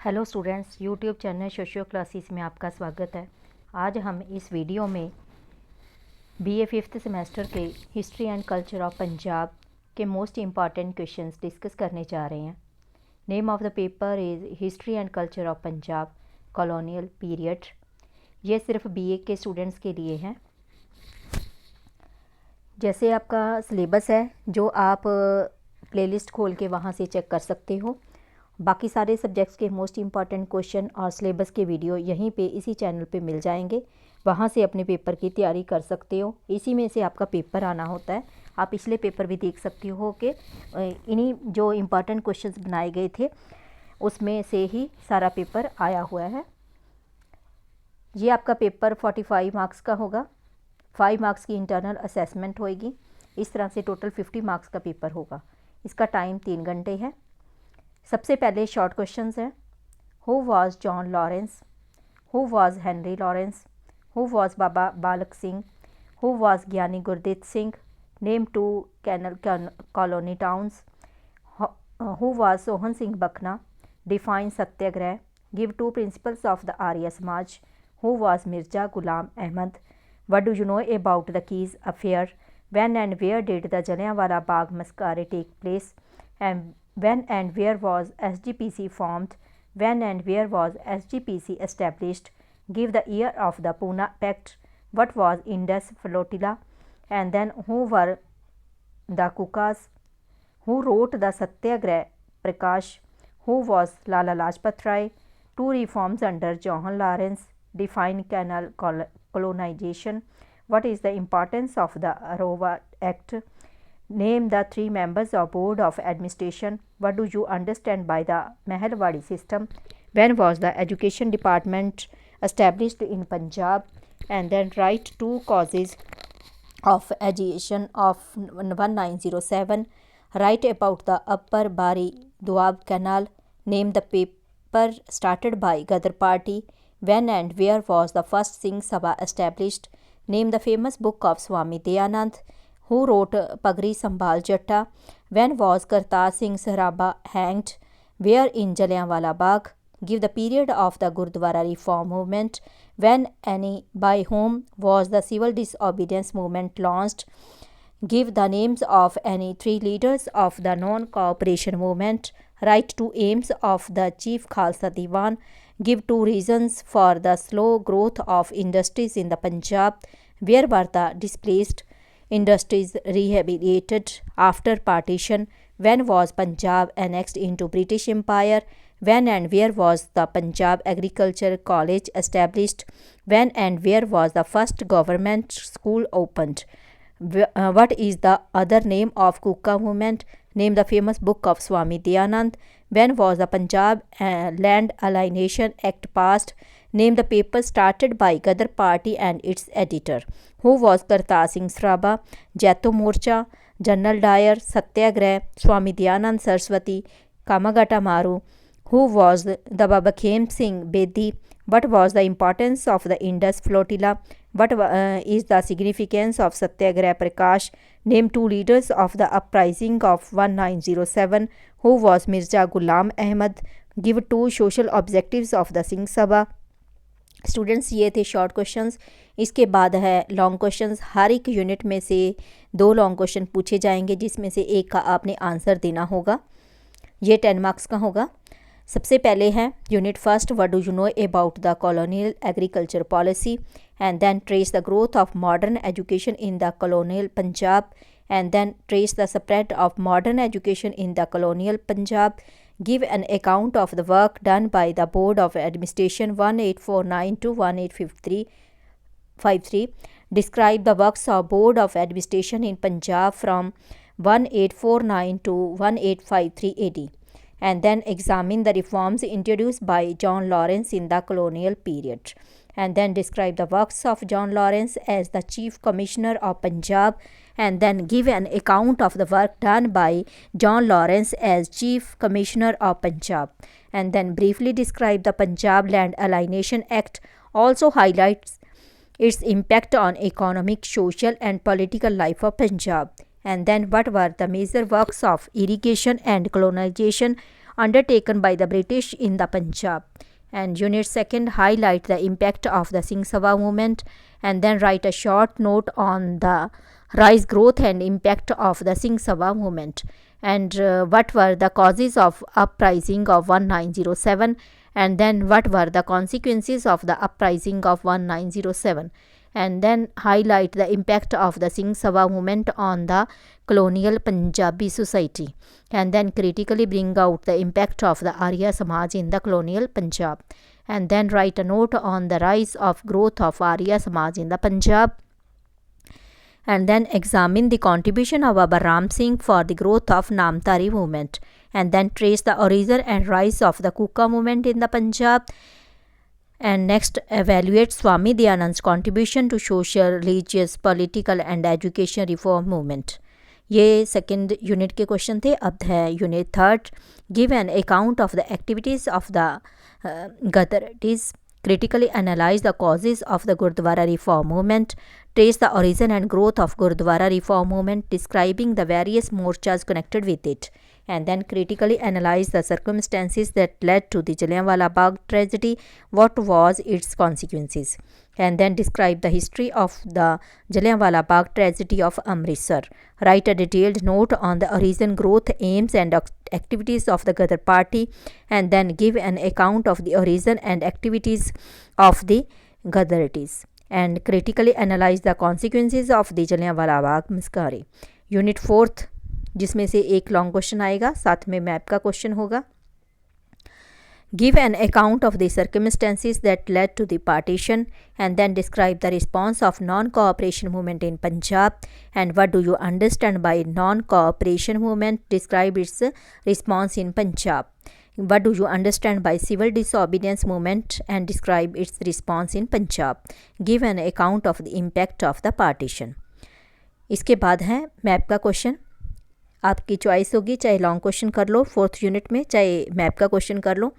Hello students, YouTube channel socio classes में आपका स्वागत है। आज हम इस वीडियो में बीए फिफ्थ सेमेस्टर के history and culture of Punjab के मोस्ट इम्पॉर्टेंट क्वेश्चंस डिस्कस करने जा रहे हैं। Name of the paper is history and culture of Punjab colonial period. ये सिर्फ बीए के स्टूडेंट्स के लिए हैं। जैसे आपका सिलेबस है जो आप प्लेलिस्ट खोल के वहाँ से चेक कर सकते हो। बाकी सारे सब्जेक्ट्स के मोस्ट इम्पॉर्टेंट क्वेश्चन और सिलेबस के वीडियो यहीं पे इसी चैनल पे मिल जाएंगे। वहाँ से अपने पेपर की तैयारी कर सकते हो। इसी में से आपका पेपर आना होता है। आप पिछले पेपर भी देख सकते हो कि इन्हीं जो इम्पॉर्टेंट क्वेश्चंस बनाए गए थे उसमें से ही सारा पेपर आया हुआ है। ये आपका पेपर 45 मार्क्स का होगा। 5 मार्क्स की इंटरनल असेसमेंट होएगी। इस तरह से टोटल 50 मार्क्स का पेपर होगा। इसका टाइम 3 घंटे है। सबसे पहले शॉर्ट क्वेश्चंस हैं। Who was John Lawrence? Who was Henry Lawrence? Who was Baba Balak Singh? Who was Giani Gurdeep Singh? Name 2 canal colony towns. Who was Sohan Singh Bakhna? Define satyagraha. Give 2 principles of the Arya Samaj. Who was Mirza Ghulam Ahmad? What do you know about the Keys affair? When and where did the Jallianwala Bagh massacre take place? And when and where was SGPC formed? When and where was SGPC established? Give the year of the Pune Pact. What was Indus Flotilla? And then who were the Kukas? Who wrote the Satyagrah Prakash? Who was Lala Lajpat Rai? 2 reforms under John Lawrence. Define canal colonization. What is the importance of the Arova Act? Name the 3 members of Board of Administration. What do you understand by the Mahalwadi system? When was the Education Department established in Punjab? And then write 2 causes of agitation of 1907. Write about the Upper Bari Doab Canal. Name the paper started by Ghadar Party. When and where was the first Singh Sabha established? Name the famous book of Swami Dayanand. Who wrote Pagri Sambhal Jatta? When was Kartar Singh Saraba hanged? Where in Jallianwala Bagh? Give the period of the Gurdwara reform movement. When any by whom was the civil disobedience movement launched? Give the names of any 3 leaders of the non-cooperation movement. Write 2 aims of the Chief Khalsa Diwan. Give 2 reasons for the slow growth of industries in the Punjab. Where were the displaced industries rehabilitated after partition? When was Punjab annexed into British Empire? When and where was the Punjab Agriculture College established? When and where was the first government school opened? What is the other name of Kuka movement? Name the famous book of Swami Dayanand. When was the Punjab Land Alienation Act passed? Name the paper started by Ghadar Party and its editor. Who was Kartar Singh Saraba? Jaito Morcha, General Dyer, Satyagrah, Swami Dayanand Saraswati, Kamagata Maru. Who was the Baba Khem Singh Bedi? What was the importance of the Indus Flotilla? What is the significance of Satyagrah Prakash? Name 2 leaders of the uprising of 1907. Who was Mirza Ghulam Ahmad? Give 2 social objectives of the Singh Sabha. Students, ये थे short questions. इसके बाद है long questions. हर एक unit में से 2 long question पूछे जाएंगे जिसमें से एक का आपने आंसर देना होगा। ये 10 मार्क्स का होगा। सबसे पहले है unit first, what do you know about the colonial agriculture policy, and then trace the growth of modern education in the colonial Punjab, and then trace the spread of modern education in the colonial Punjab. Give an account of the work done by the Board of Administration 1849 to 1853. Describe the works of Board of Administration in Punjab from 1849 to 1853 AD. And then examine the reforms introduced by John Lawrence in the colonial period. And then describe the works of John Lawrence as the Chief Commissioner of Punjab. And then give an account of the work done by John Lawrence as Chief Commissioner of Punjab. And then briefly describe the Punjab Land Alienation Act. Also highlights its impact on economic, social and political life of Punjab. And then what were the major works of irrigation and colonization undertaken by the British in the Punjab. And unit 2, highlight the impact of the Singh Sabha movement, and then write a short note on the rise, growth and impact of the Singh Sabha movement, and what were the causes of uprising of 1907, and then what were the consequences of the uprising of 1907, and then highlight the impact of the Singh Sabha movement on the colonial Punjabi society, and then critically bring out the impact of the Arya Samaj in the colonial Punjab, and then write a note on the rise of growth of Arya Samaj in the Punjab, and then examine the contribution of Baba Ram Singh for the growth of Namdhari movement, and then trace the origin and rise of the Kuka movement in the Punjab, and next evaluate Swami Dayanand's contribution to social, religious, political and education reform movement. ये second unit के question थे. अब है unit 3, give an account of the activities of the Ghadarites, critically analyze the causes of the Gurdwara reform movement, trace the origin and growth of Gurdwara reform movement, describing the various morchas connected with it, and then critically analyze the circumstances that led to the Jallianwala Bagh tragedy, what was its consequences, and then describe the history of the Jallianwala Bagh tragedy of Amritsar. Write a detailed note on the origin, growth, aims and activities of the Ghadar party, and then give an account of the origin and activities of the Ghadarites, and critically analyze the consequences of the Jallianwala Bagh massacre. Unit 4 जिसमें से एक long question आएगा, साथ में map का question होगा. Give an account of the circumstances that led to the partition, and then describe the response of non-cooperation movement in Punjab, and what do you understand by non-cooperation movement, describe its response in Punjab. What do you understand by civil disobedience movement, and describe its response in Punjab. Give an account of the impact of the partition. इसके बाद है map का question. आपकी choice होगी, चाहे long question कर लो 4th unit में, चाहे मैप का क्वेश्चन कर लो.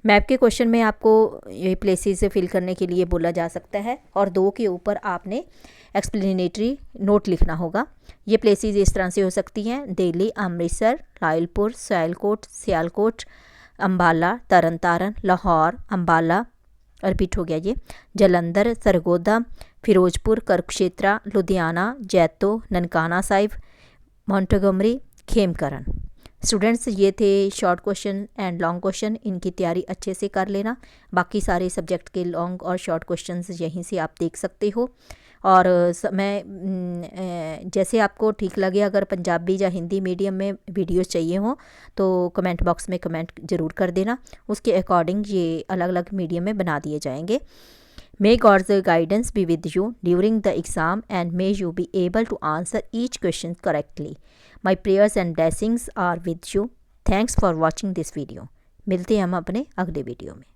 मैप के क्वेश्चन में आपको ये प्लेसेस फिल करने के लिए बोला जा सकता है, और 2 के ऊपर आपने एक्सप्लेनेटरी नोट लिखना होगा. ये प्लेसेस इस तरह से हो सकती हैं: दिल्ली, अमृतसर, रायलपुर, सियालकोट, अम्बाला, तरन तारण, लाहौर, अम्बाला, रिपीट हो गया ये, जलंधर, सरगोदा, फिरोजपुर, कुरुक्षेत्र, लुधियाना, जैतो, ननकाना साहिब, मोंटगोमरी, खेमकरन. स्टूडेंट्स, ये थे short question and long question. इनकी तैयारी अच्छे से कर लेना. बाकी सारे सब्जेक्ट के लॉन्ग और शॉर्ट क्वेश्चंस यहीं से आप देख सकते हो. और मैं जैसे आपको ठीक लगे, अगर पंजाबी या हिंदी मीडियम में वीडियोस चाहिए हो तो कमेंट बॉक्स में कमेंट ज़रूर कर देना. उसके अकॉर्डिंग ये अलग अलग मीडियम में बना दिए जाएंगे. May God's guidance be with you during the exam, and may you be able to answer each question correctly. My prayers and blessings are with you. Thanks for watching this video. मिलते हैं हम अपने अगले video में.